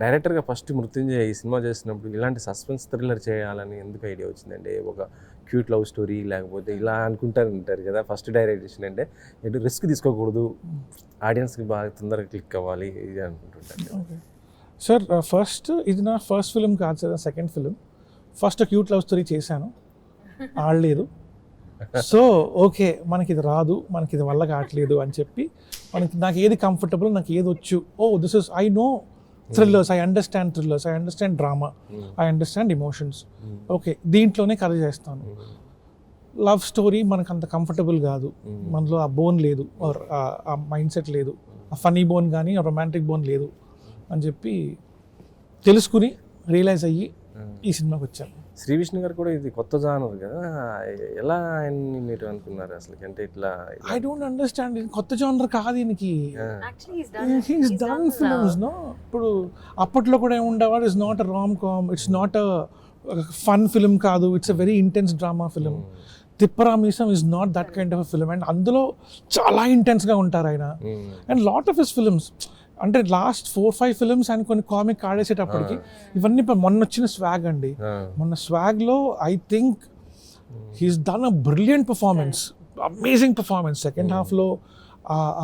డైరెక్టర్గా ఫస్ట్ మృత్యుంజయ్ ఈ సినిమా చేసినప్పుడు ఇలాంటి సస్పెన్స్ థ్రిల్లర్ చేయాలని ఎందుకు ఐడియా వచ్చిందండి? ఒక క్యూట్ లవ్ స్టోరీ లేకపోతే ఇలా అనుకుంటారు కదా, ఫస్ట్ డైరెక్షన్ అంటే ఎటు రిస్క్ తీసుకోకూడదు, ఆడియన్స్కి బాగా తొందరగా క్లిక్ అవ్వాలి ఇది అనుకుంటుంటారు. సార్ ఫస్ట్ ఇది నా ఫస్ట్ ఫిలిం కాదు sir, second film. First cute love story చేశాను, ఆడలేదు. సో ఓకే, మనకి ఇది రాదు, మనకి ఇది వల్ల కావట్లేదు అని చెప్పి నాకు ఏది కంఫర్టబుల్, నాకు ఏది వచ్చు, this is I know thrillers, I understand drama, I understand emotions. Okay, దీంట్లోనే కథ చేస్తాను. లవ్ స్టోరీ మనకు అంత కంఫర్టబుల్ కాదు, మనలో ఆ బోన్ లేదు, ఆ మైండ్ సెట్ లేదు, ఆ ఫనీ బోన్ కానీ ఆ రొమాంటిక్ బోన్ లేదు అని చెప్పి తెలుసుకుని రియలైజ్ అయ్యి ఈ సినిమాకి వచ్చాను. శ్రీ విష్ణు గారు కూడా ఇది కొత్త జానర్ కదా, ఎలా ఆయన్ని మీరు అనుకున్నారు అసలు? అంటే ఇట్లా ఐ డోంట్ అండర్స్టాండ్, కొత్త జానర్ కాదు ఈయనకి. He's done films no. ఇప్పుడు అప్పట్లో కూడా ఏముండేవాడు, it's not a rom com, it's not a fun film కాదు, it's a very intense drama film. Thipparameesam is not that kind of film, and అందులో చాలా ఇంటెన్స్గా ఉంటారు ఆయన. And lot of his films అంటే లాస్ట్ 4-5 ఫిల్మ్స్ ఆయన కొన్ని కామిక్ ఆడేసేటప్పటికి ఇవన్నీ మొన్న వచ్చిన స్వాగ్ అండి. మొన్న స్వాగ్లో I think he's done a brilliant performance, amazing performance. Second హాఫ్లో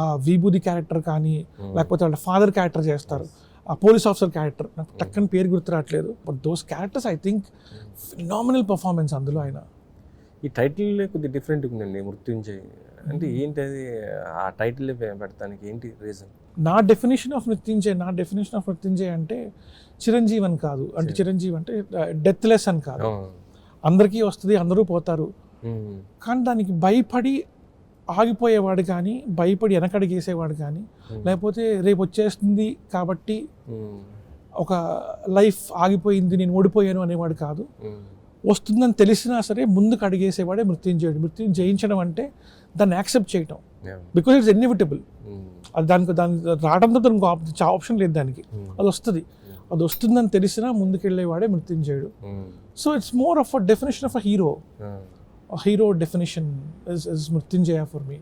ఆ విభూది క్యారెక్టర్ కానీ లేకపోతే వాళ్ళ ఫాదర్ క్యారెక్టర్ చేస్తారు, ఆ పోలీస్ ఆఫీసర్ క్యారెక్టర్, నాకు టక్కని పేరు గుర్తు రావట్లేదు. But those characters I think phenomenal performance అందులో ఆయన. ఈ టైటిల్ కొద్దిగా డిఫరెంట్గా ఉందండి, మృత్యుంజయ్ అంటే ఏంటి అది? ఆ టైటిల్ పెడతానికి ఏంటి రీజన్? నా డెఫినేషన్ ఆఫ్ మృత్యుంజయ్ అంటే చిరంజీవి అని కాదు. అంటే చిరంజీవి అంటే డెత్లెస్ అని కాదు, అందరికీ వస్తుంది, అందరూ పోతారు. కానీ దానికి భయపడి ఆగిపోయేవాడు కానీ, భయపడి వెనకడిగేసేవాడు కానీ, లేకపోతే రేపు వచ్చేస్తుంది కాబట్టి ఒక లైఫ్ ఆగిపోయింది, నేను ఓడిపోయాను అనేవాడు కాదు. వస్తుందని తెలిసినా సరే ముందుకు అడిగేసేవాడే మృత్యుంజయుడు. మృత్యుని జయించడం అంటే దాన్ని యాక్సెప్ట్ చేయటం, బికాజ్ ఇట్స్ ఇన్ఎవిటబుల్. అది దానికి రావడంతో దానికి ఆప్షన్ లేదు, దానికి అది వస్తుందని తెలిసినా ముందుకెళ్ళేవాడే మృత్యుంజయుడు. So it's more of a definition of a hero definition is Mrityunjaya for me.